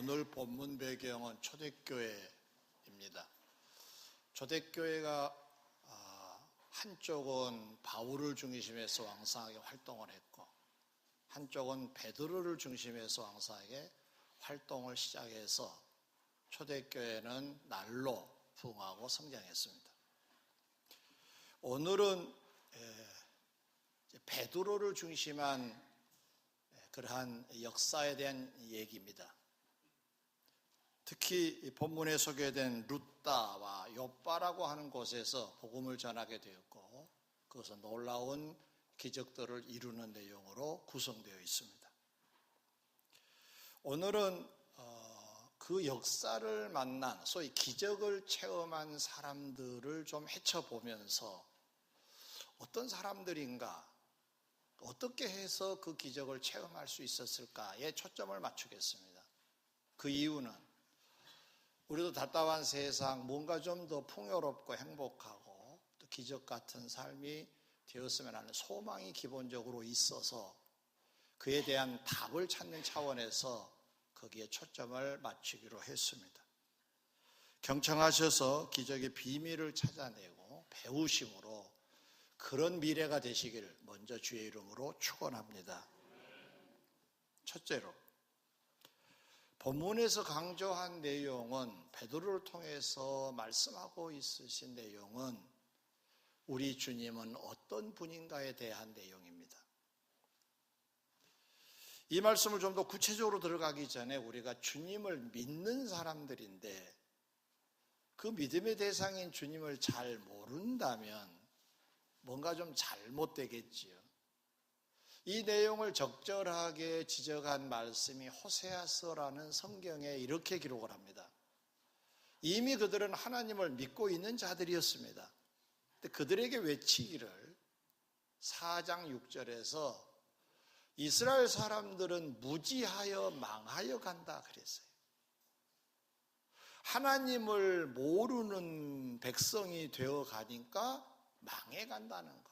오늘 본문 배경은 초대교회입니다. 초대교회가 한쪽은 바울을 중심해서 왕성하게 활동을 했고 한쪽은 베드로를 중심해서 왕성하게 활동을 시작해서 초대교회는 날로 부흥하고 성장했습니다. 오늘은 베드로를 중심한 그러한 역사에 대한 얘기입니다. 특히 본문에 소개된 룻다와 욥바라고 하는 곳에서 복음을 전하게 되었고 그것은 놀라운 기적들을 이루는 내용으로 구성되어 있습니다. 오늘은 그 역사를 만난 소위 기적을 체험한 사람들을 좀 헤쳐보면서 어떤 사람들인가, 어떻게 해서 그 기적을 체험할 수 있었을까에 초점을 맞추겠습니다. 그 이유는 우리도 답답한 세상, 뭔가 좀 더 풍요롭고 행복하고 또 기적 같은 삶이 되었으면 하는 소망이 기본적으로 있어서 그에 대한 답을 찾는 차원에서 거기에 초점을 맞추기로 했습니다. 경청하셔서 기적의 비밀을 찾아내고 배우심으로 그런 미래가 되시길 먼저 주의 이름으로 축원합니다. 첫째로, 본문에서 강조한 내용은 베드로를 통해서 말씀하고 있으신 내용은 우리 주님은 어떤 분인가에 대한 내용입니다. 이 말씀을 좀 더 구체적으로 들어가기 전에 우리가 주님을 믿는 사람들인데 그 믿음의 대상인 주님을 잘 모른다면 뭔가 좀 잘못되겠지요. 이 내용을 적절하게 지적한 말씀이 호세아서라는 성경에 이렇게 기록을 합니다. 이미 그들은 하나님을 믿고 있는 자들이었습니다. 근데 그들에게 외치기를 4장 6절에서 이스라엘 사람들은 무지하여 망하여 간다 그랬어요. 하나님을 모르는 백성이 되어 가니까 망해 간다는 거예요.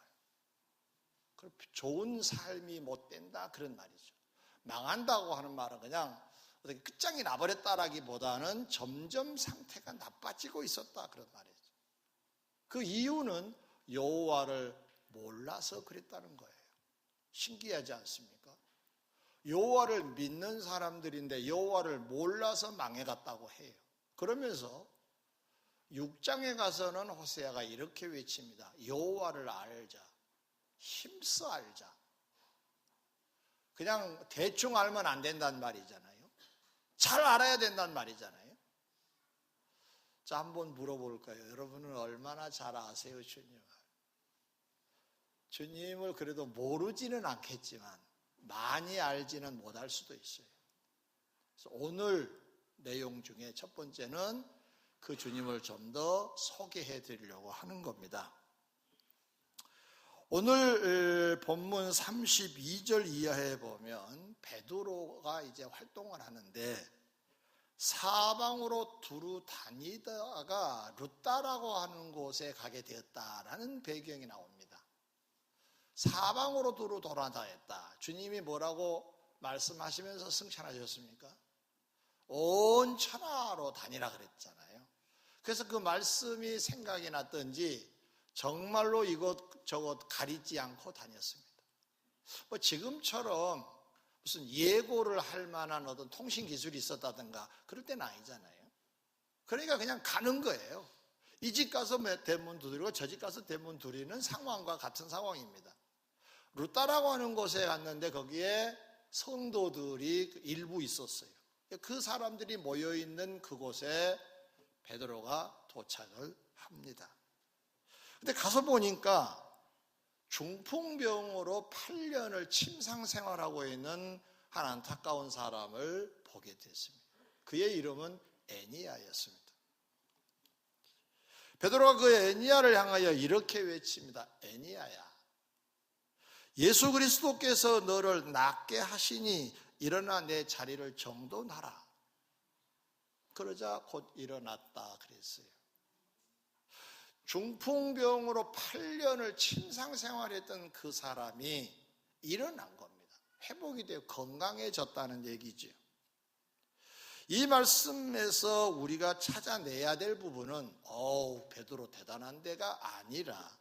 좋은 삶이 못 된다 그런 말이죠. 망한다고 하는 말은 그냥 어떻게 끝장이 나버렸다라기보다는 점점 상태가 나빠지고 있었다 그런 말이죠. 그 이유는 여호와를 몰라서 그랬다는 거예요. 신기하지 않습니까? 여호와를 믿는 사람들인데 여호와를 몰라서 망해갔다고 해요. 그러면서 6장에 가서는 호세아가 이렇게 외칩니다. 여호와를 알자. 힘써 알자. 그냥 대충 알면 안 된다는 말이잖아요. 잘 알아야 된다는 말이잖아요. 자, 한번 물어볼까요? 여러분은 얼마나 잘 아세요, 주님을? 주님을 그래도 모르지는 않겠지만 많이 알지는 못할 수도 있어요. 그래서 오늘 내용 중에 첫 번째는 그 주님을 좀 더 소개해 드리려고 하는 겁니다. 오늘 본문 32절 이하에 보면 베드로가 이제 활동을 하는데 사방으로 두루 다니다가 룻다라고 하는 곳에 가게 되었다라는 배경이 나옵니다. 사방으로 두루 돌아다녔다. 주님이 뭐라고 말씀하시면서 승천하셨습니까? 온 천하로 다니라 그랬잖아요. 그래서 그 말씀이 생각이 났던지 정말로 이것저것 가리지 않고 다녔습니다. 뭐 지금처럼 무슨 예고를 할 만한 어떤 통신 기술이 있었다든가 그럴 때는 아니잖아요. 그러니까 그냥 가는 거예요. 이 집 가서 대문 두드리고 저 집 가서 대문 두드리는 상황과 같은 상황입니다. 룻다라고 하는 곳에 갔는데 거기에 성도들이 일부 있었어요. 그 사람들이 모여있는 그곳에 베드로가 도착을 합니다. 근데 가서 보니까 중풍병으로 8년을 침상생활하고 있는 한 안타까운 사람을 보게 됐습니다. 그의 이름은 애니야였습니다. 베드로가 그 애니야를 향하여 이렇게 외칩니다. 애니야야, 예수 그리스도께서 너를 낫게 하시니 일어나 내 자리를 정돈하라. 그러자 곧 일어났다 그랬어요. 중풍병으로 8년을 침상생활했던 그 사람이 일어난 겁니다. 회복이 되어 건강해졌다는 얘기죠. 이 말씀에서 우리가 찾아내야 될 부분은 베드로 대단한 데가 아니라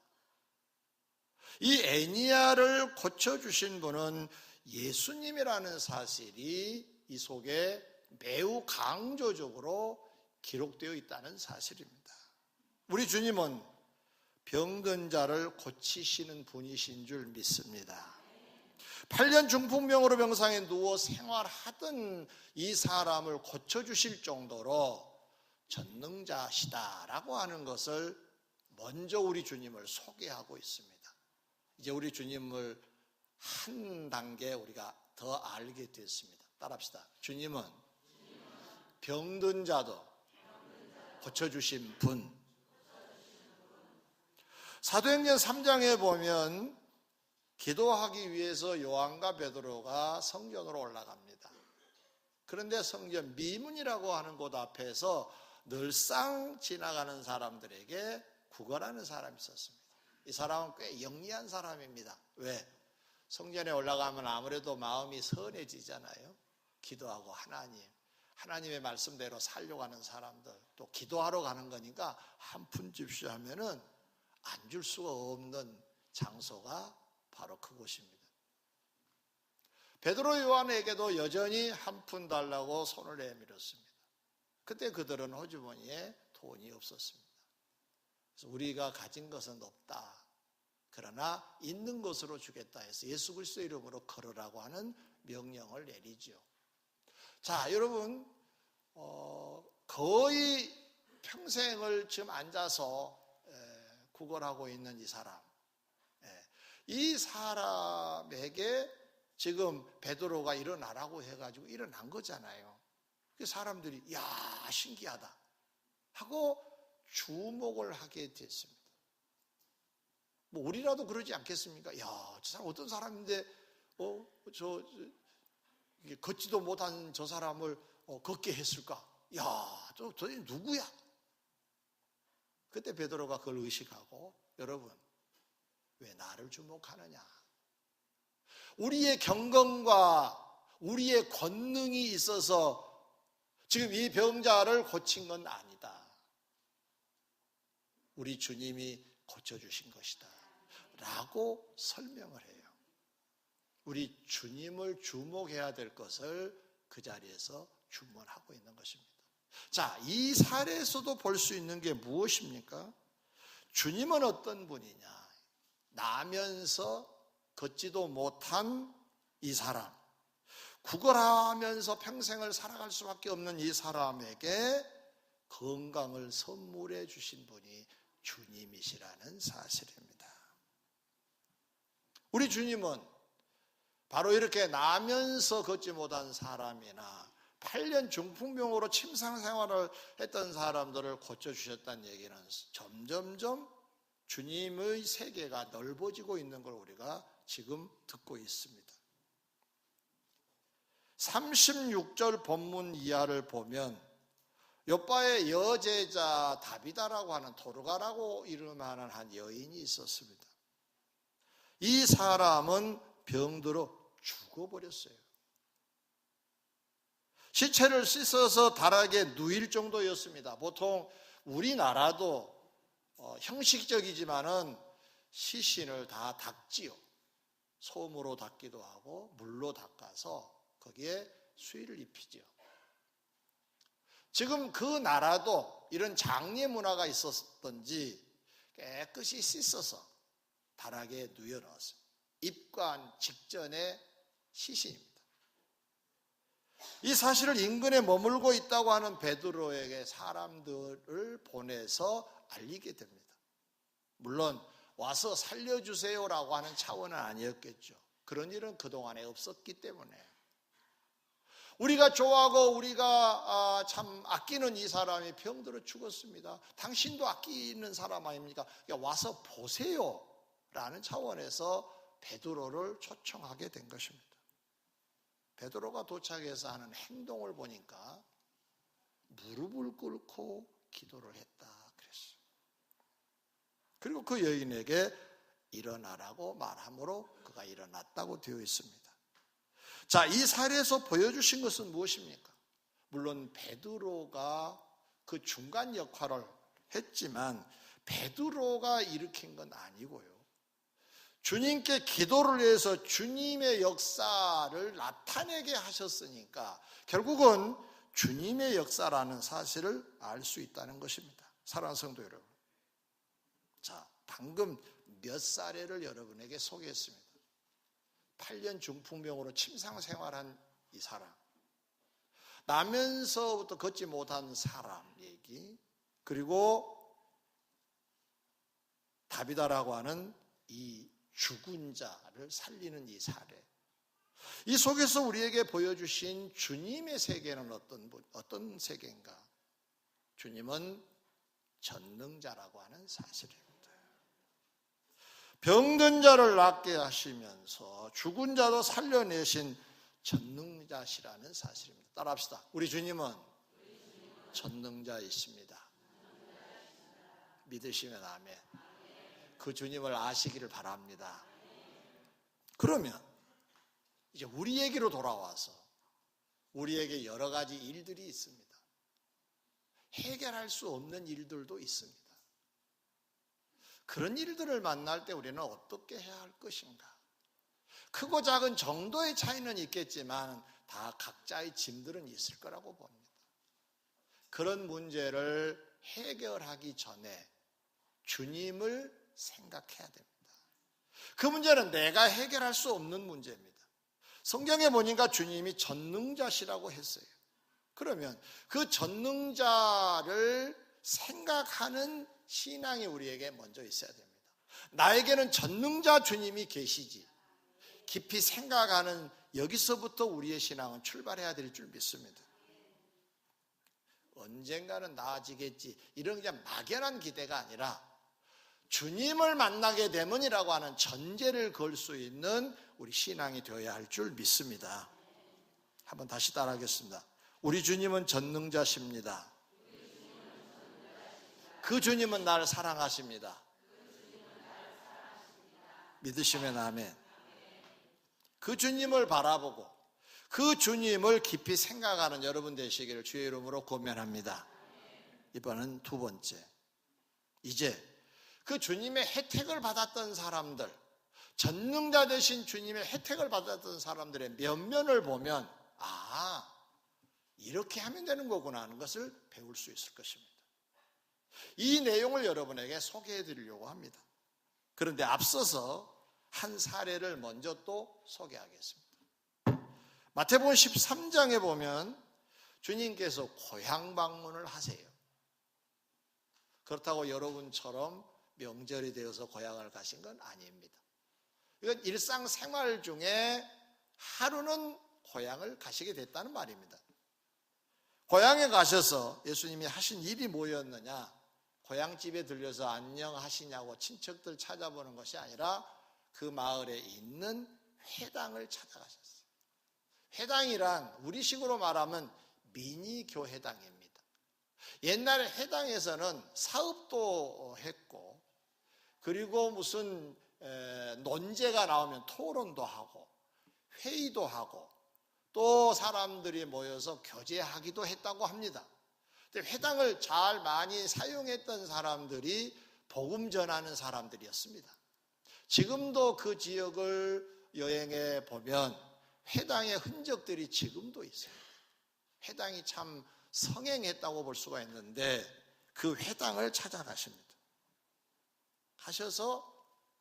이 애니야를 고쳐주신 분은 예수님이라는 사실이 이 속에 매우 강조적으로 기록되어 있다는 사실입니다. 우리 주님은 병든 자를 고치시는 분이신 줄 믿습니다. 8년 중풍병으로 병상에 누워 생활하던 이 사람을 고쳐주실 정도로 전능자시다라고 하는 것을 먼저 우리 주님을 소개하고 있습니다. 이제 우리 주님을 한 단계 우리가 더 알게 됐습니다. 따라합시다. 주님은 병든 자도 고쳐주신 분. 사도행전 3장에 보면 기도하기 위해서 요한과 베드로가 성전으로 올라갑니다. 그런데 성전 미문이라고 하는 곳 앞에서 늘상 지나가는 사람들에게 구걸하는 사람이 있었습니다. 이 사람은 꽤 영리한 사람입니다. 왜? 성전에 올라가면 아무래도 마음이 선해지잖아요. 기도하고 하나님의 말씀대로 살려고 하는 사람들, 또 기도하러 가는 거니까 한 푼 줍시오 하면은 안 줄 수가 없는 장소가 바로 그곳입니다. 베드로 요한에게도 여전히 한 푼 달라고 손을 내밀었습니다. 그때 그들은 호주머니에 돈이 없었습니다. 그래서 우리가 가진 것은 없다. 그러나 있는 것으로 주겠다 해서 예수 그리스도의 이름으로 걸으라고 하는 명령을 내리죠. 자, 여러분 거의 평생을 지금 앉아서 구걸하고 있는 이 사람, 이 사람에게 지금 베드로가 일어나라고 해가지고 일어난 거잖아요. 그 사람들이 야 신기하다 하고 주목을 하게 됐습니다. 뭐 우리라도 그러지 않겠습니까? 야, 저 사람 어떤 사람인데 걷지도 못한 저 사람을 걷게 했을까? 야, 도대체 누구야? 그때 베드로가 그걸 의식하고 여러분 왜 나를 주목하느냐? 우리의 경건과 우리의 권능이 있어서 지금 이 병자를 고친 건 아니다. 우리 주님이 고쳐주신 것이다 라고 설명을 해요. 우리 주님을 주목해야 될 것을 그 자리에서 주문하고 있는 것입니다. 자, 이 사례에서도 볼 수 있는 게 무엇입니까? 주님은 어떤 분이냐? 나면서 걷지도 못한 이 사람, 구걸하면서 평생을 살아갈 수밖에 없는 이 사람에게 건강을 선물해 주신 분이 주님이시라는 사실입니다. 우리 주님은 바로 이렇게 나면서 걷지 못한 사람이나 8년 중풍병으로 침상 생활을 했던 사람들을 고쳐주셨다는 얘기는 점점점 주님의 세계가 넓어지고 있는 걸 우리가 지금 듣고 있습니다. 36절 본문 이하를 보면 요바의 여제자 다비다라고 하는 도르가라고 이름하는 한 여인이 있었습니다. 이 사람은 병들어 죽어버렸어요. 시체를 씻어서 다락에 누일 정도였습니다. 보통 우리나라도 형식적이지만은 시신을 다 닦지요. 솜으로 닦기도 하고 물로 닦아서 거기에 수의를 입히죠. 지금 그 나라도 이런 장례 문화가 있었던지 깨끗이 씻어서 다락에 누여넣었어요. 입관 직전에 시신입니다. 이 사실을 인근에 머물고 있다고 하는 베드로에게 사람들을 보내서 알리게 됩니다. 물론 와서 살려주세요라고 하는 차원은 아니었겠죠. 그런 일은 그동안에 없었기 때문에 우리가 좋아하고 우리가 참 아끼는 이 사람이 병들어 죽었습니다. 당신도 아끼는 사람 아닙니까? 와서 보세요 라는 차원에서 베드로를 초청하게 된 것입니다. 베드로가 도착해서 하는 행동을 보니까 무릎을 꿇고 기도를 했다 그랬어요. 그리고 그 여인에게 일어나라고 말함으로 그가 일어났다고 되어 있습니다. 자, 이 사례에서 보여주신 것은 무엇입니까? 물론 베드로가 그 중간 역할을 했지만 베드로가 일으킨 건 아니고요. 주님께 기도를 해서 주님의 역사를 나타내게 하셨으니까 결국은 주님의 역사라는 사실을 알 수 있다는 것입니다. 사랑하는 성도 여러분, 자, 방금 몇 사례를 여러분에게 소개했습니다. 8년 중풍병으로 침상 생활한 이 사람, 나면서부터 걷지 못한 사람 얘기, 그리고 다비다라고 하는 이 죽은 자를 살리는 이 사례, 이 속에서 우리에게 보여주신 주님의 세계는 어떤 세계인가? 주님은 전능자라고 하는 사실입니다. 병든 자를 낫게 하시면서 죽은 자도 살려내신 전능자시라는 사실입니다. 따라합시다. 우리 주님은 전능자이십니다. 믿으시면 아멘. 그 주님을 아시기를 바랍니다. 그러면 이제 우리에게로 돌아와서 우리에게 여러 가지 일들이 있습니다. 해결할 수 없는 일들도 있습니다. 그런 일들을 만날 때 우리는 어떻게 해야 할 것인가? 크고 작은 정도의 차이는 있겠지만 다 각자의 짐들은 있을 거라고 봅니다. 그런 문제를 해결하기 전에 주님을 생각해야 됩니다. 그 문제는 내가 해결할 수 없는 문제입니다. 성경에 보니까 주님이 전능자시라고 했어요. 그러면 그 전능자를 생각하는 신앙이 우리에게 먼저 있어야 됩니다. 나에게는 전능자 주님이 계시지, 깊이 생각하는 여기서부터 우리의 신앙은 출발해야 될 줄 믿습니다. 언젠가는 나아지겠지, 이런 그냥 막연한 기대가 아니라 주님을 만나게 되면이라고 하는 전제를 걸 수 있는 우리 신앙이 되어야 할 줄 믿습니다. 한번 다시 따라하겠습니다. 우리 주님은 전능자십니다. 그 주님은 나를 사랑하십니다. 믿으시면 아멘. 그 주님을 바라보고 그 주님을 깊이 생각하는 여러분 되시기를 주의 이름으로 권면합니다. 이번은 두 번째, 이제 그 주님의 혜택을 받았던 사람들, 전능자 되신 주님의 혜택을 받았던 사람들의 면면을 보면 이렇게 하면 되는 거구나 하는 것을 배울 수 있을 것입니다. 이 내용을 여러분에게 소개해 드리려고 합니다. 그런데 앞서서 한 사례를 먼저 또 소개하겠습니다. 마태복음 13장에 보면 주님께서 고향 방문을 하세요. 그렇다고 여러분처럼 명절이 되어서 고향을 가신 건 아닙니다. 이건 일상생활 중에 하루는 고향을 가시게 됐다는 말입니다. 고향에 가셔서 예수님이 하신 일이 뭐였느냐? 고향집에 들려서 안녕하시냐고 친척들 찾아보는 것이 아니라 그 마을에 있는 회당을 찾아가셨어요. 회당이란 우리식으로 말하면 미니교회당입니다. 옛날에 회당에서는 사업도 했고, 그리고 무슨 논제가 나오면 토론도 하고 회의도 하고 또 사람들이 모여서 교제하기도 했다고 합니다. 근데 회당을 잘 많이 사용했던 사람들이 복음 전하는 사람들이었습니다. 지금도 그 지역을 여행해 보면 회당의 흔적들이 지금도 있어요. 회당이 참 성행했다고 볼 수가 있는데 그 회당을 찾아가십니다. 가셔서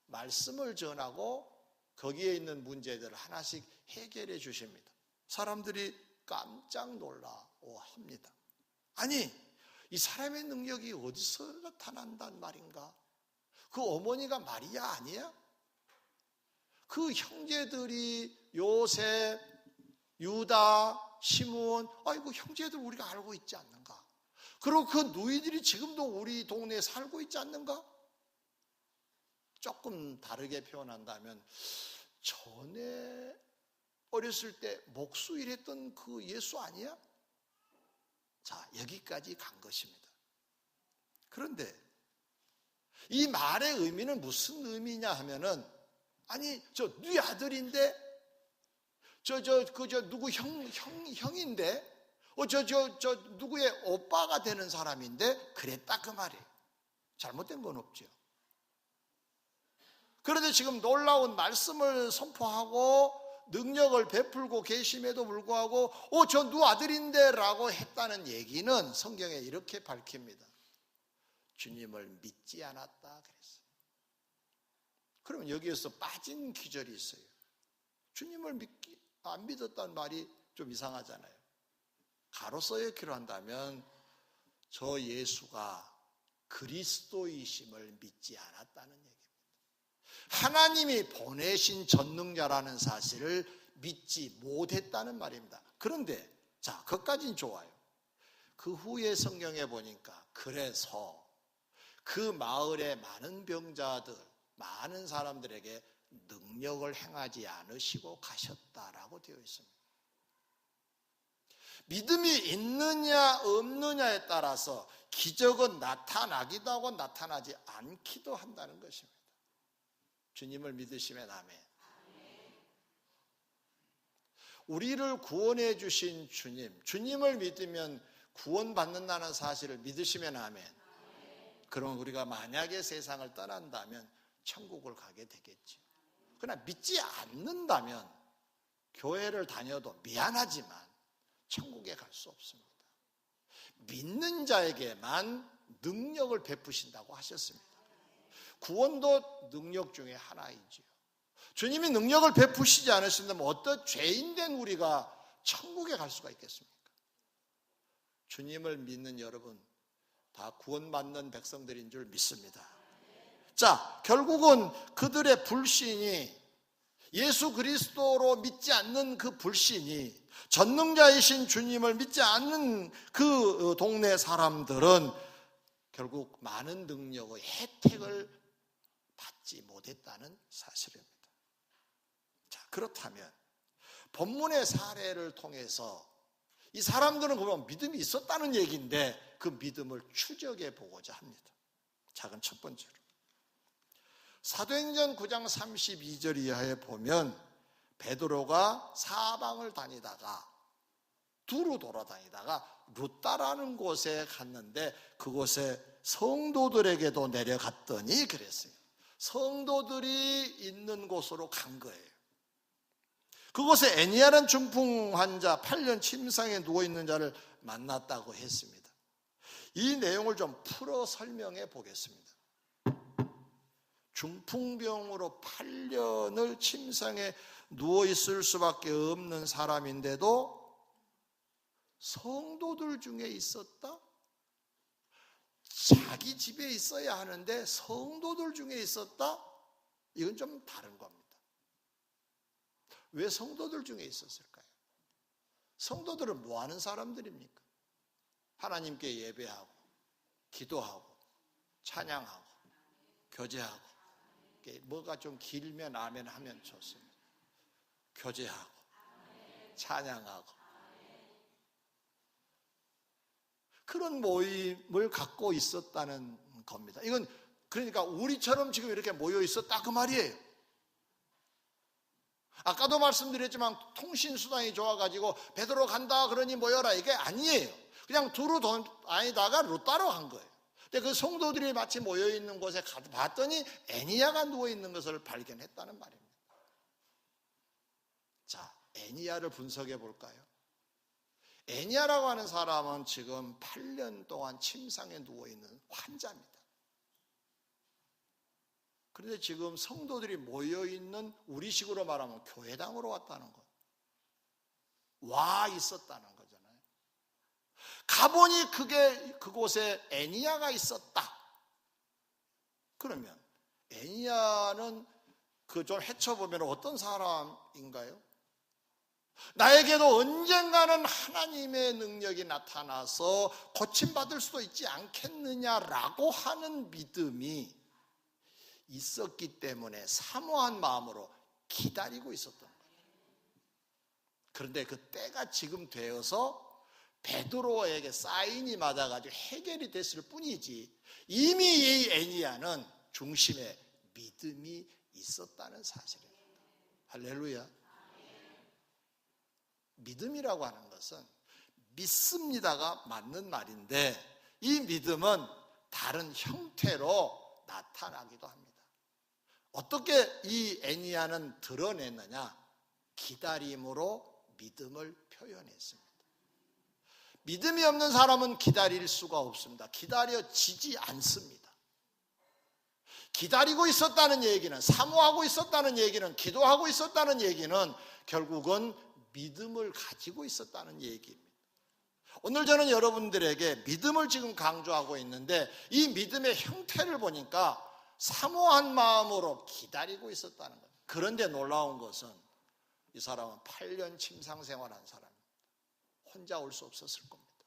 말씀을 전하고 거기에 있는 문제들을 하나씩 해결해 주십니다. 사람들이 깜짝 놀라워합니다. 아니, 이 사람의 능력이 어디서 나타난단 말인가? 그 어머니가 마리아 아니야? 그 형제들이 요셉, 유다, 시므온, 그 형제들 우리가 알고 있지 않는가? 그리고 그 누이들이 지금도 우리 동네에 살고 있지 않는가? 조금 다르게 표현한다면 전에 어렸을 때 목수 일했던 그 예수 아니야? 자, 여기까지 간 것입니다. 그런데 이 말의 의미는 무슨 의미냐 하면은, 아니 네 아들인데 누구 형인데 저 누구의 오빠가 되는 사람인데 그랬다 그 말이에요. 잘못된 건 없죠. 그런데 지금 놀라운 말씀을 선포하고 능력을 베풀고 계심에도 불구하고 저 누구 아들인데 라고 했다는 얘기는 성경에 이렇게 밝힙니다. 주님을 믿지 않았다 그랬어요. 그러면 여기에서 빠진 기절이 있어요. 주님을 안 믿었다는 말이 좀 이상하잖아요. 가로 써였기로 한다면 저 예수가 그리스도이심을 믿지 않았다는 얘기입니다. 하나님이 보내신 전능자라는 사실을 믿지 못했다는 말입니다. 그런데 그것까지는 좋아요. 그 후에 성경에 보니까 그래서 그 마을의 많은 병자들, 많은 사람들에게 능력을 행하지 않으시고 가셨다라고 되어 있습니다. 믿음이 있느냐 없느냐에 따라서 기적은 나타나기도 하고 나타나지 않기도 한다는 것입니다. 주님을 믿으시면 아멘. 우리를 구원해 주신 주님을 믿으면 구원받는다는 사실을 믿으시면 아멘. 그럼 우리가 만약에 세상을 떠난다면 천국을 가게 되겠죠. 그러나 믿지 않는다면 교회를 다녀도 미안하지만 천국에 갈 수 없습니다. 믿는 자에게만 능력을 베푸신다고 하셨습니다. 구원도 능력 중에 하나이지요. 주님이 능력을 베푸시지 않으신다면 어떤 죄인된 우리가 천국에 갈 수가 있겠습니까? 주님을 믿는 여러분 다 구원받는 백성들인 줄 믿습니다. 결국은 그들의 불신이 예수 그리스도로 믿지 않는 그 불신이 전능자이신 주님을 믿지 않는 그 동네 사람들은 결국 많은 능력의 혜택을 받지 못했다는 사실입니다. 그렇다면 본문의 사례를 통해서 이 사람들은 그러면 믿음이 있었다는 얘기인데 그 믿음을 추적해 보고자 합니다. 작은 첫 번째로 사도행전 9장 32절 이하에 보면 베드로가 사방을 다니다가 두루 돌아다니다가 루따라는 곳에 갔는데 그곳에 성도들에게도 내려갔더니 그랬어요. 성도들이 있는 곳으로 간 거예요. 그곳에 애니아라는 중풍 환자 8년 침상에 누워있는 자를 만났다고 했습니다. 이 내용을 좀 풀어 설명해 보겠습니다. 중풍병으로 8년을 침상에 누워있을 수밖에 없는 사람인데도 성도들 중에 있었다? 자기 집에 있어야 하는데 성도들 중에 있었다? 이건 좀 다른 겁니다. 왜 성도들 중에 있었을까요? 성도들은 뭐 하는 사람들입니까? 하나님께 예배하고 기도하고 찬양하고 교제하고 뭐가 좀 길면 아멘 하면 좋습니다. 교제하고 찬양하고 그런 모임을 갖고 있었다는 겁니다. 이건 그러니까 우리처럼 지금 이렇게 모여 있었다 그 말이에요. 아까도 말씀드렸지만 통신수단이 좋아가지고 베드로 간다 그러니 모여라 이게 아니에요. 그냥 두루 다니다가 루따로 한 거예요. 근데 그 성도들이 마치 모여있는 곳에 봤더니 애니야가 누워있는 것을 발견했다는 말입니다. 애니야를 분석해 볼까요? 애니야라고 하는 사람은 지금 8년 동안 침상에 누워있는 환자입니다. 그런데 지금 성도들이 모여있는 우리식으로 말하면 교회당으로 왔다는 것. 와 있었다는 거잖아요. 가보니 그곳에 애니야가 있었다. 그러면 애니야는 좀 헤쳐보면 어떤 사람인가요? 나에게도 언젠가는 하나님의 능력이 나타나서 고침받을 수도 있지 않겠느냐라고 하는 믿음이 있었기 때문에 사모한 마음으로 기다리고 있었던 거예요. 그런데 그 때가 지금 되어서 베드로에게 사인이 맞아가지고 해결이 됐을 뿐이지 이미 이 애니야는 중심에 믿음이 있었다는 사실입니다. 할렐루야. 믿음이라고 하는 것은 믿습니다가 맞는 말인데 이 믿음은 다른 형태로 나타나기도 합니다. 어떻게 이 애니야는 드러냈느냐? 기다림으로 믿음을 표현했습니다. 믿음이 없는 사람은 기다릴 수가 없습니다. 기다려지지 않습니다. 기다리고 있었다는 얘기는, 사모하고 있었다는 얘기는, 기도하고 있었다는 얘기는 결국은 믿음을 가지고 있었다는 얘기입니다. 오늘 저는 여러분들에게 믿음을 지금 강조하고 있는데 이 믿음의 형태를 보니까 사모한 마음으로 기다리고 있었다는 거예요. 그런데 놀라운 것은 이 사람은 8년 침상생활한 사람입니다. 혼자 올 수 없었을 겁니다.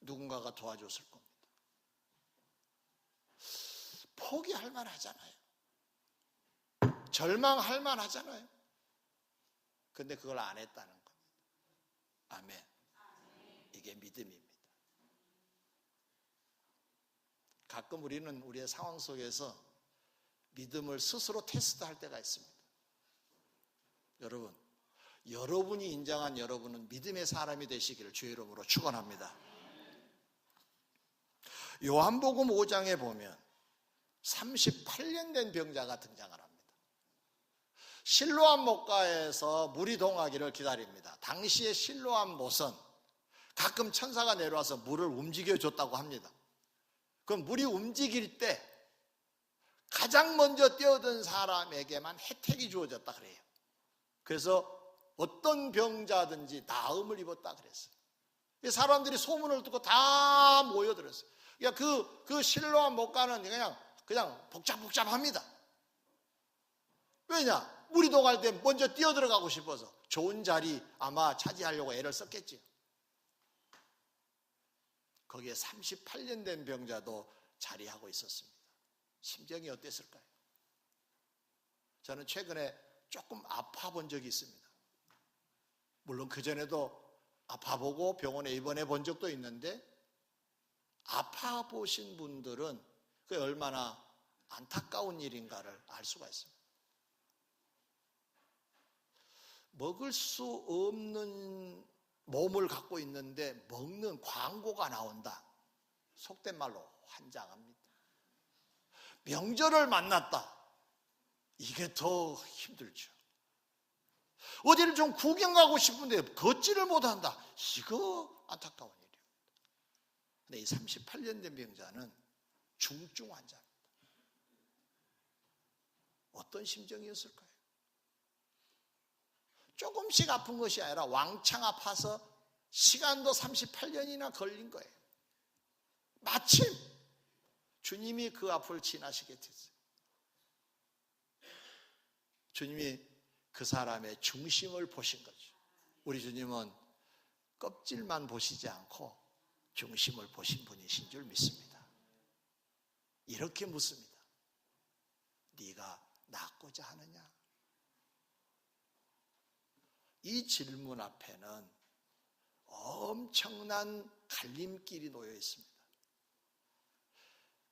누군가가 도와줬을 겁니다. 포기할 만하잖아요. 절망할 만하잖아요. 근데 그걸 안 했다는 겁니다. 아멘. 이게 믿음입니다. 가끔 우리는 우리의 상황 속에서 믿음을 스스로 테스트할 때가 있습니다. 여러분, 여러분이 인정한 여러분은 믿음의 사람이 되시기를 주의 이름으로 축원합니다. 요한복음 5장에 보면 38년 된 병자가 등장을 합니다. 실로암 못가에서 물이 동하기를 기다립니다. 당시의 실로암 못은 가끔 천사가 내려와서 물을 움직여줬다고 합니다. 그럼 물이 움직일 때 가장 먼저 뛰어든 사람에게만 혜택이 주어졌다 그래요. 그래서 어떤 병자든지 나음을 입었다 그랬어요. 사람들이 소문을 듣고 다 모여들었어요. 그러니까 그 실로암 못가는 그냥 복잡합니다. 왜냐? 물이 동할 때 먼저 뛰어들어가고 싶어서 좋은 자리 아마 차지하려고 애를 썼겠지요. 거기에 38년 된 병자도 자리하고 있었습니다. 심정이 어땠을까요? 저는 최근에 조금 아파 본 적이 있습니다. 물론 그전에도 아파보고 병원에 입원해 본 적도 있는데 아파 보신 분들은 그게 얼마나 안타까운 일인가를 알 수가 있습니다. 먹을 수 없는 몸을 갖고 있는데 먹는 광고가 나온다. 속된 말로 환장합니다. 명절을 만났다. 이게 더 힘들죠. 어디를 좀 구경 가고 싶은데 걷지를 못한다. 이거 안타까운 일이에요. 근데 이 38년 된 병자는 중증 환자입니다. 어떤 심정이었을까요? 조금씩 아픈 것이 아니라 왕창 아파서 시간도 38년이나 걸린 거예요. 마침 주님이 그 앞을 지나시게 됐어요. 주님이 그 사람의 중심을 보신 거죠. 우리 주님은 껍질만 보시지 않고 중심을 보신 분이신 줄 믿습니다. 이렇게 묻습니다. 네가 낫고자 하느냐? 이 질문 앞에는 엄청난 갈림길이 놓여 있습니다.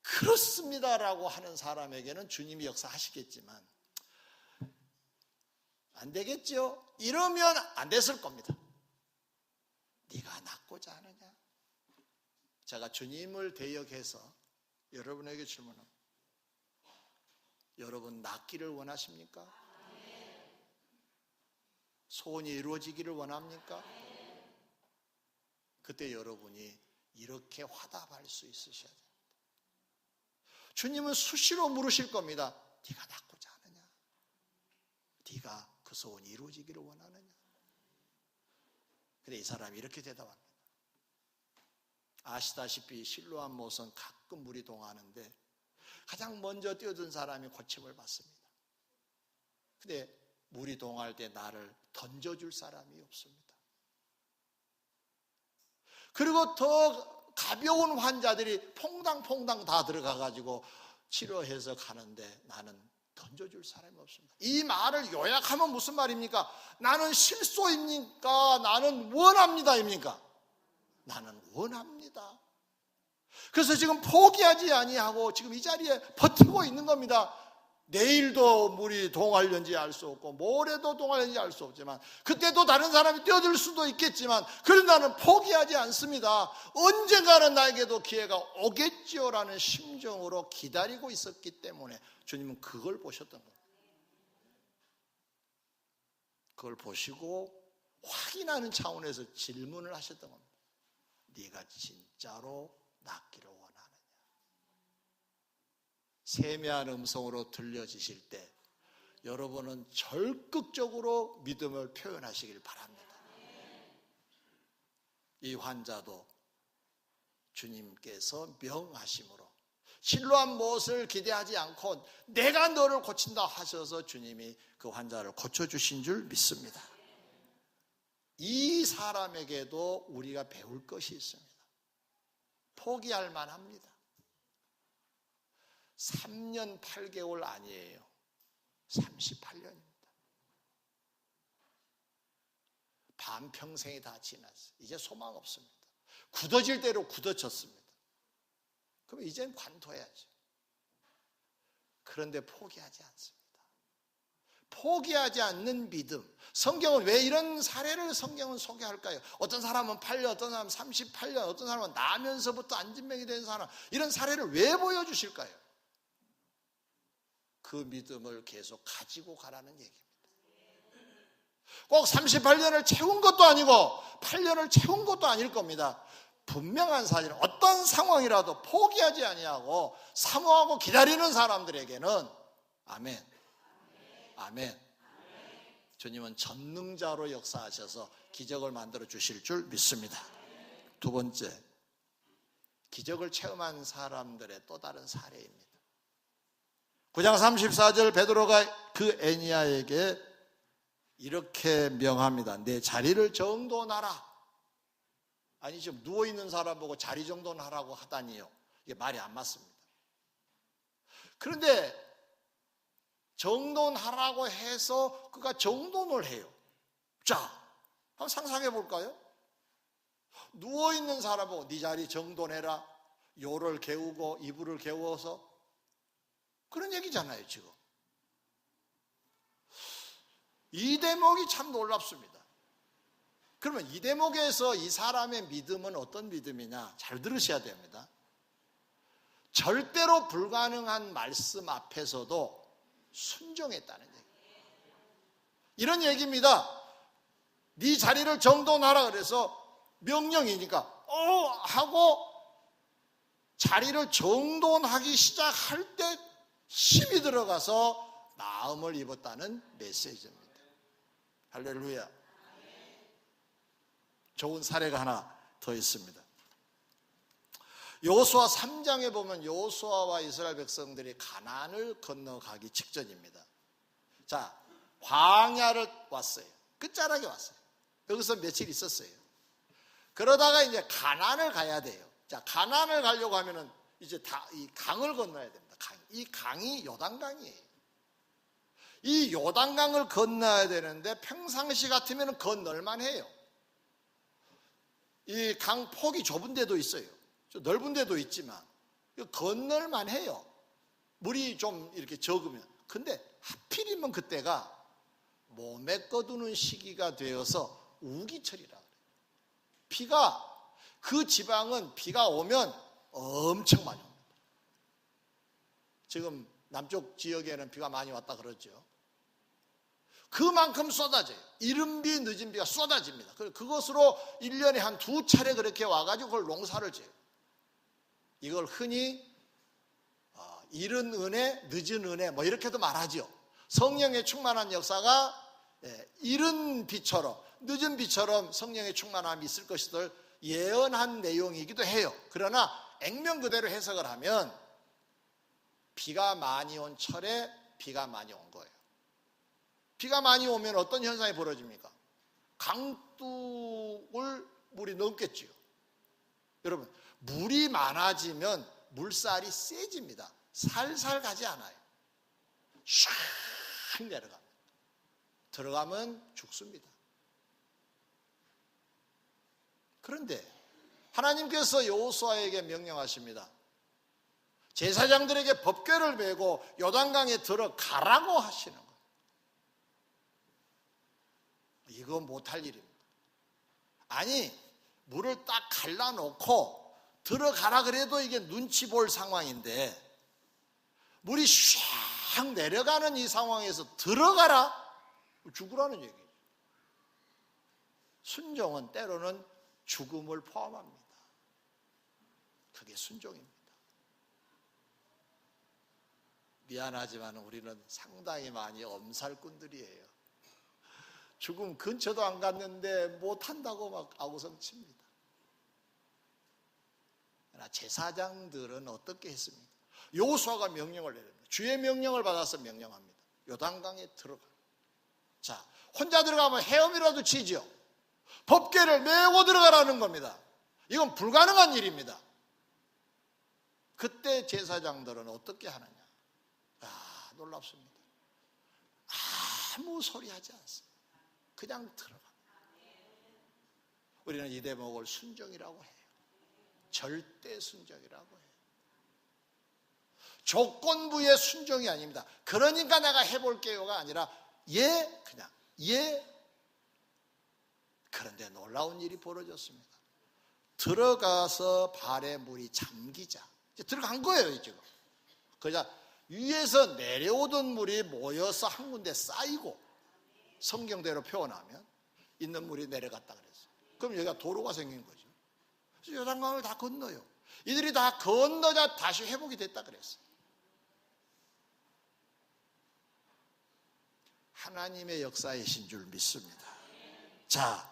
그렇습니다라고 하는 사람에게는 주님이 역사하시겠지만 안 되겠죠? 이러면 안 됐을 겁니다. 네가 낫고자 하느냐? 제가 주님을 대역해서 여러분에게 질문합니다. 여러분 낫기를 원하십니까? 소원이 이루어지기를 원합니까? 그때 여러분이 이렇게 화답할 수 있으셔야 됩니다. 주님은 수시로 물으실 겁니다. 네가 낫고자 하느냐? 네가 그 소원이 이루어지기를 원하느냐? 근데 이 사람이 이렇게 대답합니다. 아시다시피 실로암 못은 가끔 물이 동하는데 가장 먼저 뛰어든 사람이 고침을 받습니다. 근데 물이 동할 때 나를 던져줄 사람이 없습니다. 그리고 더 가벼운 환자들이 퐁당퐁당 다 들어가가지고 치료해서 가는데 나는 던져줄 사람이 없습니다. 이 말을 요약하면 무슨 말입니까? 나는 실소입니까? 나는 원합니다입니까? 나는 원합니다. 그래서 지금 포기하지 아니하고 지금 이 자리에 버티고 있는 겁니다. 내일도 물이 동할는지 알 수 없고 모레도 동할는지 알 수 없지만 그때도 다른 사람이 뛰어들 수도 있겠지만 그런 나는 포기하지 않습니다. 언젠가는 나에게도 기회가 오겠지요라는 심정으로 기다리고 있었기 때문에 주님은 그걸 보셨던 겁니다. 그걸 보시고 확인하는 차원에서 질문을 하셨던 겁니다. 네가 진짜로 낫기를 원하느냐? 세미한 음성으로 들려지실 때 여러분은 적극적으로 믿음을 표현하시길 바랍니다. 이 환자도 주님께서 명하심으로 실로암 못을 기대하지 않고 내가 너를 고친다 하셔서 주님이 그 환자를 고쳐주신 줄 믿습니다. 이 사람에게도 우리가 배울 것이 있습니다. 포기할 만합니다. 3년 8개월 아니에요. 38년입니다. 반평생이 다 지났어요. 이제 소망 없습니다. 굳어질 대로 굳어졌습니다. 그럼 이젠 관둬야죠. 그런데 포기하지 않습니다. 포기하지 않는 믿음. 성경은 왜 이런 사례를 성경은 소개할까요? 어떤 사람은 8년, 어떤 사람은 38년, 어떤 사람은 나면서부터 안진병이 된 사람, 이런 사례를 왜 보여주실까요? 그 믿음을 계속 가지고 가라는 얘기입니다. 꼭 38년을 채운 것도 아니고 8년을 채운 것도 아닐 겁니다. 분명한 사실은 어떤 상황이라도 포기하지 아니하고 사모하고 기다리는 사람들에게는 아멘, 아멘. 주님은 전능자로 역사하셔서 기적을 만들어 주실 줄 믿습니다. 두 번째, 기적을 체험한 사람들의 또 다른 사례입니다. 9장 34절 베드로가 그 애니야에게 이렇게 명합니다. 내 자리를 정돈하라. 아니 지금 누워있는 사람 보고 자리 정돈하라고 하다니요. 이게 말이 안 맞습니다. 그런데 정돈하라고 해서 그가 정돈을 해요. 자, 한번 상상해 볼까요? 누워있는 사람 보고 네 자리 정돈해라. 요를 개우고 이불을 개워서 그런 얘기잖아요 지금. 이 대목이 참 놀랍습니다. 그러면 이 대목에서 이 사람의 믿음은 어떤 믿음이냐? 잘 들으셔야 됩니다. 절대로 불가능한 말씀 앞에서도 순종했다는 얘기예요. 이런 얘기입니다. 네 자리를 정돈하라 그래서 명령이니까 하고 자리를 정돈하기 시작할 때 힘이 들어가서 나음을 입었다는 메시지입니다. 할렐루야. 좋은 사례가 하나 더 있습니다. 여호수아 3장에 보면 여호수아와 이스라엘 백성들이 가나안을 건너가기 직전입니다. 자, 광야를 왔어요. 끝자락에 왔어요. 여기서 며칠 있었어요. 그러다가 이제 가나안을 가야 돼요. 자, 가나안을 가려고 하면은 이제 다 이 강을 건너야 됩니다. 이 강이 요단강이에요. 이 요단강을 건너야 되는데 평상시 같으면 건널만 해요. 이 강 폭이 좁은 데도 있어요. 넓은 데도 있지만 건널만 해요. 물이 좀 이렇게 적으면. 근데 하필이면 그때가 몸에 꺼두는 시기가 되어서 우기철이라 그래요. 비가 그 지방은 비가 오면 엄청 많이 옵니다. 지금 남쪽 지역에는 비가 많이 왔다 그러죠. 그만큼 쏟아져요. 이른 비 늦은 비가 쏟아집니다. 그것으로 1년에 한 2차례 그렇게 와가지고 그걸 농사를 지어요. 이걸 흔히 이른 은혜, 늦은 은혜 뭐 이렇게도 말하죠. 성령의 충만한 역사가 이른 비처럼 늦은 비처럼 성령의 충만함이 있을 것을 예언한 내용이기도 해요. 그러나 액면 그대로 해석을 하면 비가 많이 온 철에 비가 많이 온 거예요. 비가 많이 오면 어떤 현상이 벌어집니까? 강둑을 물이 넘겠지요. 여러분, 물이 많아지면 물살이 세집니다. 살살 가지 않아요. 샥 내려갑니다. 들어가면 죽습니다. 그런데 하나님께서 여호수아에게 명령하십니다. 제사장들에게 법궤를 메고 요단강에 들어가라고 하시는 거예요. 이거 못할 일입니다. 아니, 물을 딱 갈라놓고 들어가라 그래도 이게 눈치 볼 상황인데, 물이 샥 내려가는 이 상황에서 들어가라? 죽으라는 얘기죠. 순종은 때로는 죽음을 포함합니다. 그게 순종입니다. 미안하지만 우리는 상당히 많이 엄살꾼들이에요. 죽음 근처도 안 갔는데 못한다고 막 아우성칩니다. 그러나 제사장들은 어떻게 했습니까? 여호수아가 명령을 내립니다. 주의 명령을 받아서 명령합니다. 요단강에 들어가. 자, 혼자 들어가면 헤엄이라도 치죠. 법궤를 메고 들어가라는 겁니다. 이건 불가능한 일입니다. 그때 제사장들은 어떻게 하느냐? 놀랍습니다. 아무 소리 하지 않습니다. 그냥 들어갑니다. 우리는 이 대목을 순종이라고 해요. 절대 순종이라고 해요. 조건부의 순종이 아닙니다. 그러니까 내가 해볼게요가 아니라 그냥 그런데 놀라운 일이 벌어졌습니다. 들어가서 발에 물이 잠기자. 이제 들어간 거예요, 지금. 그러자 위에서 내려오던 물이 모여서 한 군데 쌓이고, 성경대로 표현하면 있는 물이 내려갔다 그랬어요. 그럼 여기가 도로가 생긴 거죠. 그래서 요단강을 다 건너요. 이들이 다 건너자 다시 회복이 됐다 그랬어요. 하나님의 역사이신 줄 믿습니다. 자,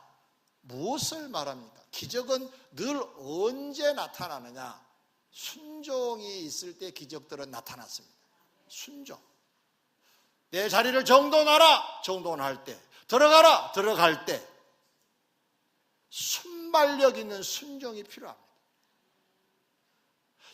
무엇을 말합니까? 기적은 늘 언제 나타나느냐? 순종이 있을 때 기적들은 나타났습니다. 순종. 내 자리를 정돈하라, 정돈할 때. 들어가라, 들어갈 때. 순발력 있는 순종이 필요합니다.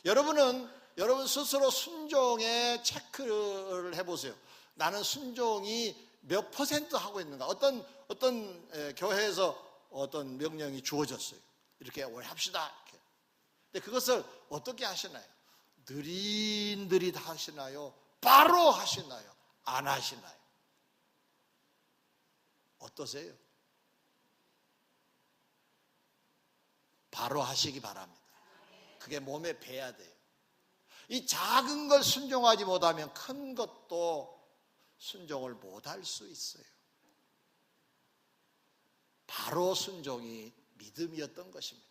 여러분 스스로 순종에 체크를 해보세요. 나는 순종이 몇 % 하고 있는가? 어떤 교회에서 어떤 명령이 주어졌어요. 이렇게 오래 합시다. 이렇게. 근데 그것을 어떻게 하시나요? 느릿느릿 하시나요? 바로 하시나요? 안 하시나요? 어떠세요? 바로 하시기 바랍니다. 그게 몸에 배야 돼요. 이 작은 걸 순종하지 못하면 큰 것도 순종을 못할 수 있어요. 바로 순종이 믿음이었던 것입니다.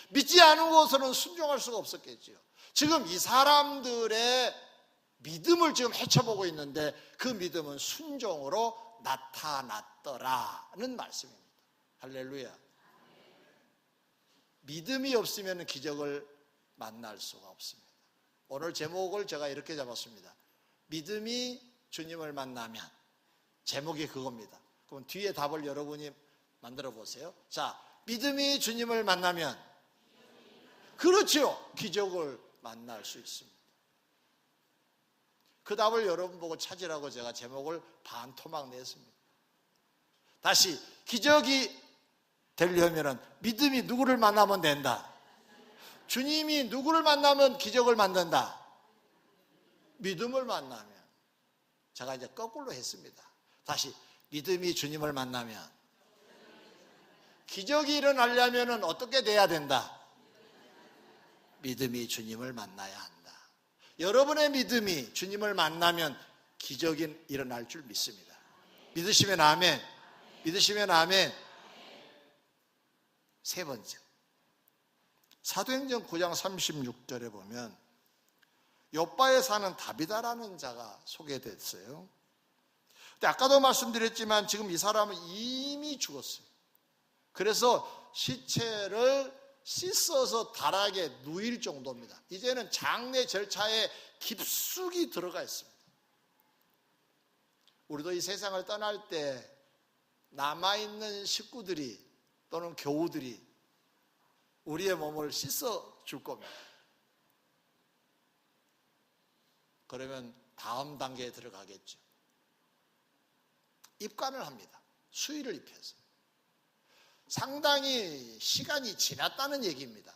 믿지 않은 것으로는 순종할 수가 없었겠죠. 지금 이 사람들의 믿음을 지금 헤쳐보고 있는데 그 믿음은 순종으로 나타났더라는 말씀입니다. 할렐루야. 믿음이 없으면 기적을 만날 수가 없습니다. 오늘 제목을 제가 이렇게 잡았습니다. 믿음이 주님을 만나면. 제목이 그겁니다. 그럼 뒤에 답을 여러분이 만들어 보세요. 자, 믿음이 주님을 만나면, 그렇죠, 기적을 만날 수 있습니다. 그 답을 여러분 보고 찾으라고 제가 제목을 반토막 냈습니다. 다시, 기적이 되려면 믿음이 누구를 만나면 된다? 주님이 누구를 만나면 기적을 만든다? 믿음을 만나면. 제가 이제 거꾸로 했습니다. 다시, 믿음이 주님을 만나면 기적이 일어나려면 어떻게 돼야 된다? 믿음이 주님을 만나야 한다. 여러분의 믿음이 주님을 만나면 기적이 일어날 줄 믿습니다. 믿으시면 아멘. 믿으시면 아멘. 세 번째, 사도행전 9장 36절에 보면 욥바에 사는 다비다라는 자가 소개됐어요. 근데 아까도 말씀드렸지만 지금 이 사람은 이미 죽었어요. 그래서 시체를 씻어서 다락에 누일 정도입니다. 이제는 장례 절차에 깊숙이 들어가 있습니다. 우리도 이 세상을 떠날 때 남아있는 식구들이 또는 교우들이 우리의 몸을 씻어 줄 겁니다. 그러면 다음 단계에 들어가겠죠. 입관을 합니다. 수의를 입혀서. 상당히 시간이 지났다는 얘기입니다.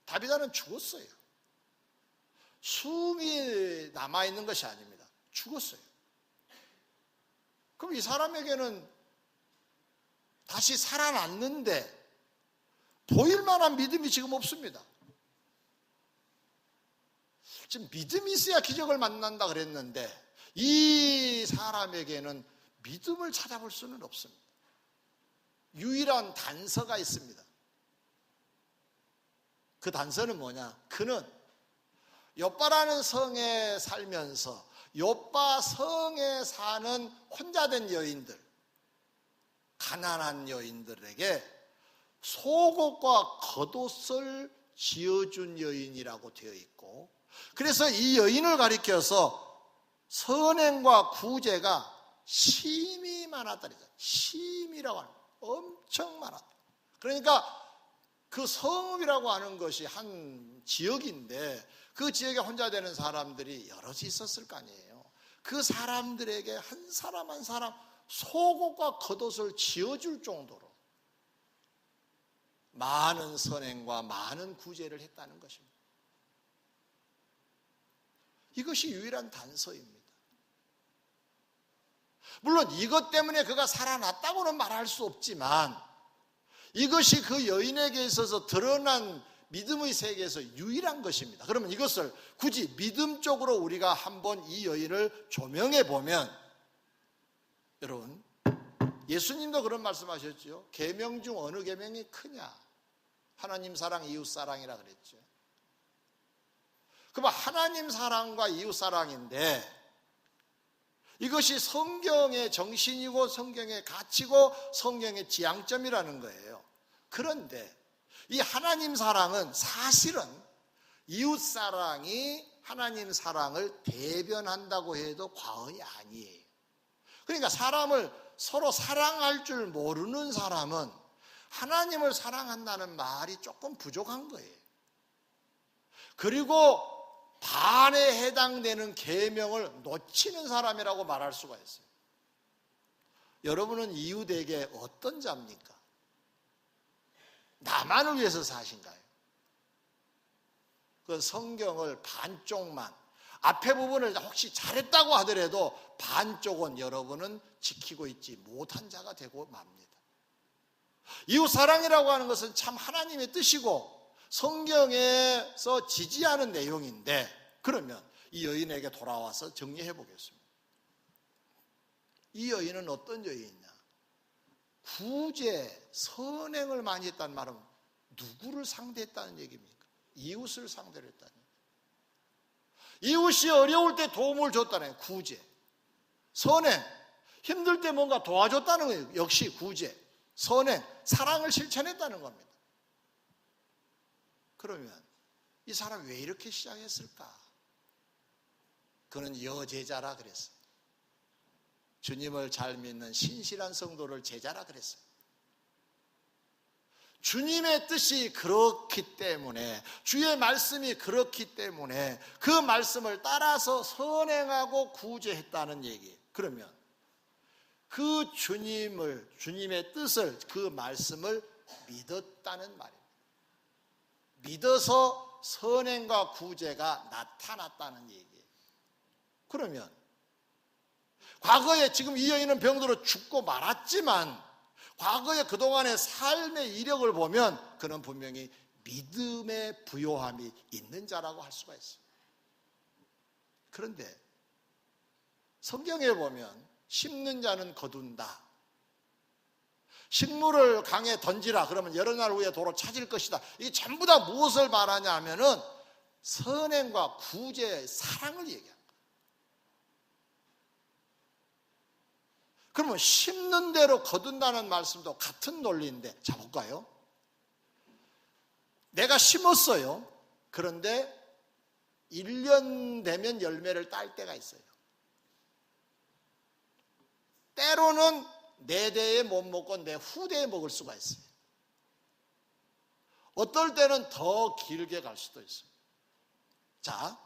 다비다는 죽었어요. 숨이 남아있는 것이 아닙니다. 죽었어요. 그럼 이 사람에게는 다시 살아났는데 보일 만한 믿음이 지금 없습니다. 지금 믿음이 있어야 기적을 만난다 그랬는데 이 사람에게는 믿음을 찾아볼 수는 없습니다. 유일한 단서가 있습니다. 그 단서는 뭐냐? 그는 욥바라는 성에 살면서 욥바 성에 사는 혼자 된 여인들, 가난한 여인들에게 속옷과 겉옷을 지어준 여인이라고 되어 있고, 그래서 이 여인을 가리켜서 선행과 구제가 심히 많았다. 심이라고 하는 거예요. 엄청 많았다. 그러니까 그 성읍이라고 하는 것이 한 지역인데 그 지역에 혼자 되는 사람들이 여럿이 있었을 거 아니에요. 그 사람들에게 한 사람 한 사람 속옷과 겉옷을 지어줄 정도로 많은 선행과 많은 구제를 했다는 것입니다. 이것이 유일한 단서입니다. 물론 이것 때문에 그가 살아났다고는 말할 수 없지만 이것이 그 여인에게 있어서 드러난 믿음의 세계에서 유일한 것입니다. 그러면 이것을 굳이 믿음 쪽으로 우리가 한번 이 여인을 조명해 보면, 여러분, 예수님도 그런 말씀하셨죠. 계명 중 어느 계명이 크냐? 하나님 사랑, 이웃 사랑이라 그랬죠. 그럼 하나님 사랑과 이웃 사랑인데 이것이 성경의 정신이고 성경의 가치고 성경의 지향점이라는 거예요. 그런데 이 하나님 사랑은 사실은 이웃 사랑이 하나님 사랑을 대변한다고 해도 과언이 아니에요. 그러니까 사람을 서로 사랑할 줄 모르는 사람은 하나님을 사랑한다는 말이 조금 부족한 거예요. 그리고 반에 해당되는 계명을 놓치는 사람이라고 말할 수가 있어요. 여러분은 이웃에게 어떤 자입니까? 나만을 위해서 사신가요? 그 성경을 반쪽만, 앞에 부분을 혹시 잘했다고 하더라도 반쪽은 여러분은 지키고 있지 못한 자가 되고 맙니다. 이웃 사랑이라고 하는 것은 참 하나님의 뜻이고 성경에서 지지하는 내용인데, 그러면 이 여인에게 돌아와서 정리해 보겠습니다. 이 여인은 어떤 여인이냐? 구제, 선행을 많이 했다는 말은 누구를 상대했다는 얘기입니까? 이웃을 상대로 했다는 얘기입니다. 이웃이 어려울 때 도움을 줬다는 거예요. 구제, 선행, 힘들 때 뭔가 도와줬다는 거예요. 역시 구제, 선행, 사랑을 실천했다는 겁니다. 그러면 이 사람 왜 이렇게 시작했을까? 그는 여제자라 그랬어요. 주님을 잘 믿는 신실한 성도를 제자라 그랬어요. 주님의 뜻이 그렇기 때문에, 주의 말씀이 그렇기 때문에 그 말씀을 따라서 선행하고 구제했다는 얘기예요. 그러면 그 주님의 뜻을, 그 말씀을 믿었다는 말입니다. 믿어서 선행과 구제가 나타났다는 얘기예요. 그러면 과거에, 지금 이 여인은 병들어 죽고 말았지만 과거에 그동안의 삶의 이력을 보면 그는 분명히 믿음의 부요함이 있는 자라고 할 수가 있어요. 그런데 성경에 보면 심는 자는 거둔다, 식물을 강에 던지라, 그러면 여러 날 후에 도로 찾을 것이다. 이게 전부 다 무엇을 말하냐 하면은 선행과 구제의 사랑을 얘기합니다. 그러면 심는 대로 거둔다는 말씀도 같은 논리인데, 자 볼까요? 내가 심었어요. 그런데 1년 되면 열매를 딸 때가 있어요. 때로는 내 대에 못 먹고 내 후대에 먹을 수가 있어요. 어떨 때는 더 길게 갈 수도 있어요. 자,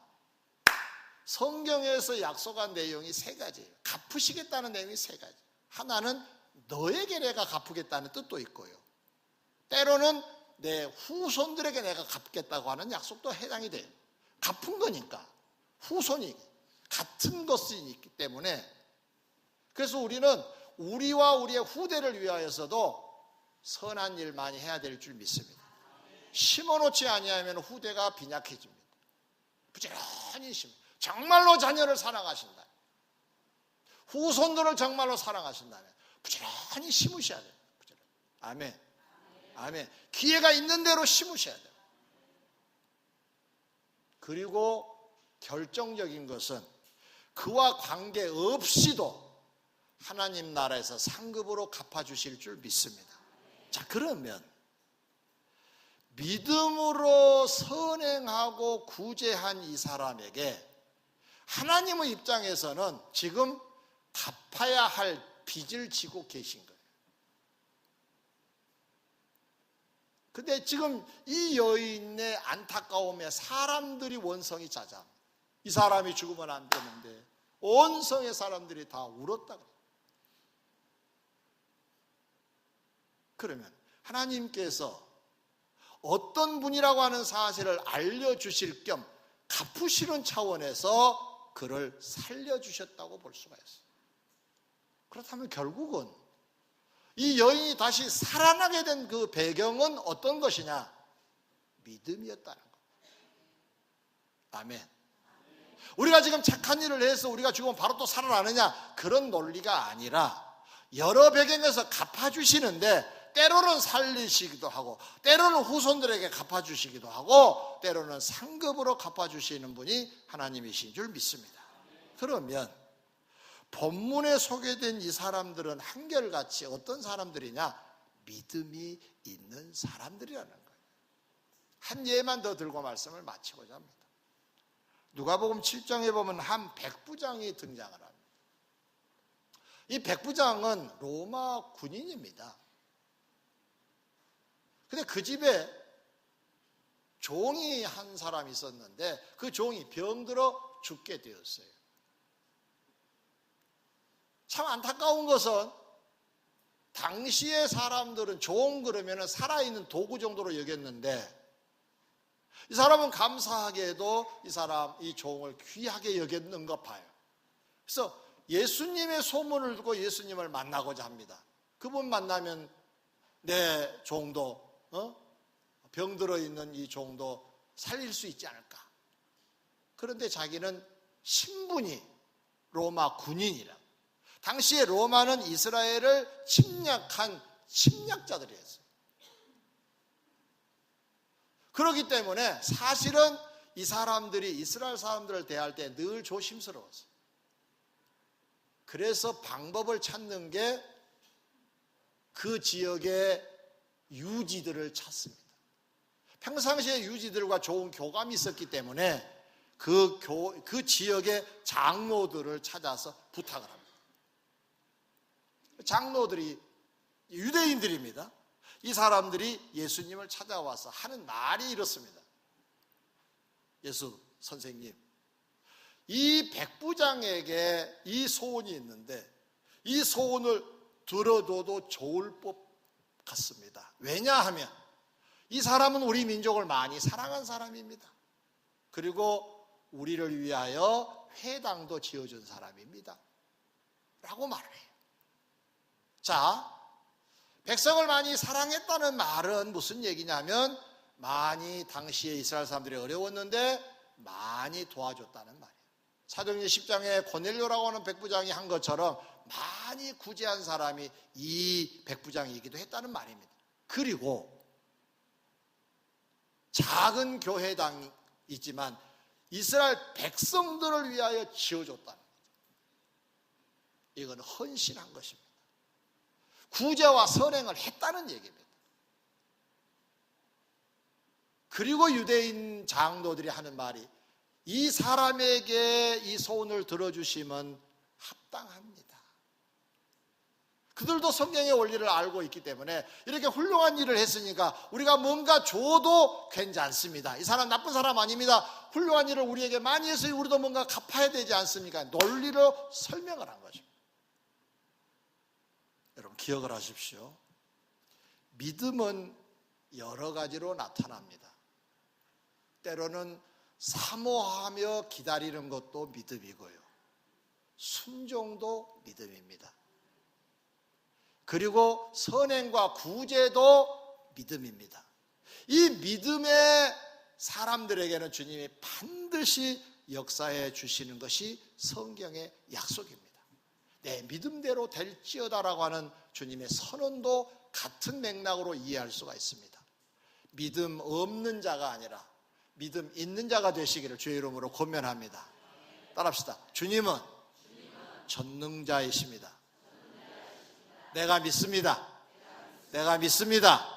성경에서 약속한 내용이 세 가지예요. 갚으시겠다는 내용이 세 가지. 하나는 너에게 내가 갚으겠다는 뜻도 있고요, 때로는 내 후손들에게 내가 갚겠다고 하는 약속도 해당이 돼요. 갚은 거니까. 후손이 같은 것이기 때문에, 그래서 우리는 우리와 우리의 후대를 위하여서도 선한 일 많이 해야 될 줄 믿습니다. 심어놓지 아니하면 후대가 빈약해집니다. 부지런히 심어. 정말로 자녀를 사랑하신다, 후손들을 정말로 사랑하신다면 부지런히 심으셔야 돼요. 부지런히. 아멘. 아멘. 기회가 있는 대로 심으셔야 돼요. 그리고 결정적인 것은 그와 관계없이도 하나님 나라에서 상급으로 갚아주실 줄 믿습니다. 자, 그러면 믿음으로 선행하고 구제한 이 사람에게 하나님의 입장에서는 지금 갚아야 할 빚을 지고 계신 거예요. 근데 지금 이 여인의 안타까움에 사람들이 원성이 자자. 이 사람이 죽으면 안 되는데 온 성의 사람들이 다 울었다 그래요. 그러면 하나님께서 어떤 분이라고 하는 사실을 알려주실 겸 갚으시는 차원에서 그를 살려주셨다고 볼 수가 있어요. 그렇다면 결국은 이 여인이 다시 살아나게 된 그 배경은 어떤 것이냐? 믿음이었다는 것. 아멘. 우리가 지금 착한 일을 해서 우리가 죽으면 바로 또 살아나느냐? 그런 논리가 아니라 여러 배경에서 갚아주시는데 때로는 살리시기도 하고 때로는 후손들에게 갚아주시기도 하고 때로는 상급으로 갚아주시는 분이 하나님이신 줄 믿습니다. 그러면 본문에 소개된 이 사람들은 한결같이 어떤 사람들이냐? 믿음이 있는 사람들이라는 거예요. 한 예만 더 들고 말씀을 마치고자 합니다. 누가복음 7장에 보면 한 백부장이 등장을 합니다. 이 백부장은 로마 군인입니다. 근데 그 집에 종이 한 사람이 있었는데 그 종이 병들어 죽게 되었어요. 참 안타까운 것은 당시의 사람들은 종 그러면 살아있는 도구 정도로 여겼는데 이 사람은 감사하게도 이 종을 귀하게 여겼는가 봐요. 그래서 예수님의 소문을 듣고 예수님을 만나고자 합니다. 그분 만나면 내 종도 병들어 있는 이 종도 살릴 수 있지 않을까. 그런데 자기는 신분이 로마 군인이라. 당시에 로마는 이스라엘을 침략한 침략자들이었어요. 그렇기 때문에 사실은 이 사람들이 이스라엘 사람들을 대할 때 늘 조심스러웠어요. 그래서 방법을 찾는 게 그 지역의 유지들을 찾습니다. 평상시에 유지들과 좋은 교감이 있었기 때문에 그 지역의 장로들을 찾아서 부탁을 합니다. 장로들이 유대인들입니다. 이 사람들이 예수님을 찾아와서 하는 말이 이렇습니다. 예수 선생님, 이 백부장에게 이 소원이 있는데 이 소원을 들어둬도 좋을 법 같습니다. 왜냐하면 이 사람은 우리 민족을 많이 사랑한 사람입니다. 그리고 우리를 위하여 회당도 지어준 사람입니다. 라고 말을 해요. 자, 백성을 많이 사랑했다는 말은 무슨 얘기냐면 많이 당시에 이스라엘 사람들이 어려웠는데 많이 도와줬다는 말이에요. 사도행전 10장에 고넬료라고 하는 백부장이 한 것처럼 많이 구제한 사람이 이 백부장이기도 했다는 말입니다. 그리고 작은 교회당이지만 이스라엘 백성들을 위하여 지어줬다는 거죠. 이건 헌신한 것입니다. 구제와 선행을 했다는 얘기입니다. 그리고 유대인 장로들이 하는 말이 이 사람에게 이 소원을 들어주시면 합당합니다. 그들도 성경의 원리를 알고 있기 때문에 이렇게 훌륭한 일을 했으니까 우리가 뭔가 줘도 괜찮습니다. 이 사람 나쁜 사람 아닙니다. 훌륭한 일을 우리에게 많이 해서 우리도 뭔가 갚아야 되지 않습니까? 논리로 설명을 한 거죠. 여러분 기억을 하십시오. 믿음은 여러 가지로 나타납니다. 때로는 사모하며 기다리는 것도 믿음이고요. 순종도 믿음입니다. 그리고 선행과 구제도 믿음입니다. 이 믿음의 사람들에게는 주님이 반드시 역사해 주시는 것이 성경의 약속입니다. 내 믿음대로 될지어다라고 하는 주님의 선언도 같은 맥락으로 이해할 수가 있습니다. 믿음 없는 자가 아니라 믿음 있는 자가 되시기를 주의 이름으로 권면합니다. 따라합시다. 주님은 전능자이십니다. 내가 믿습니다. 내가 믿습니다.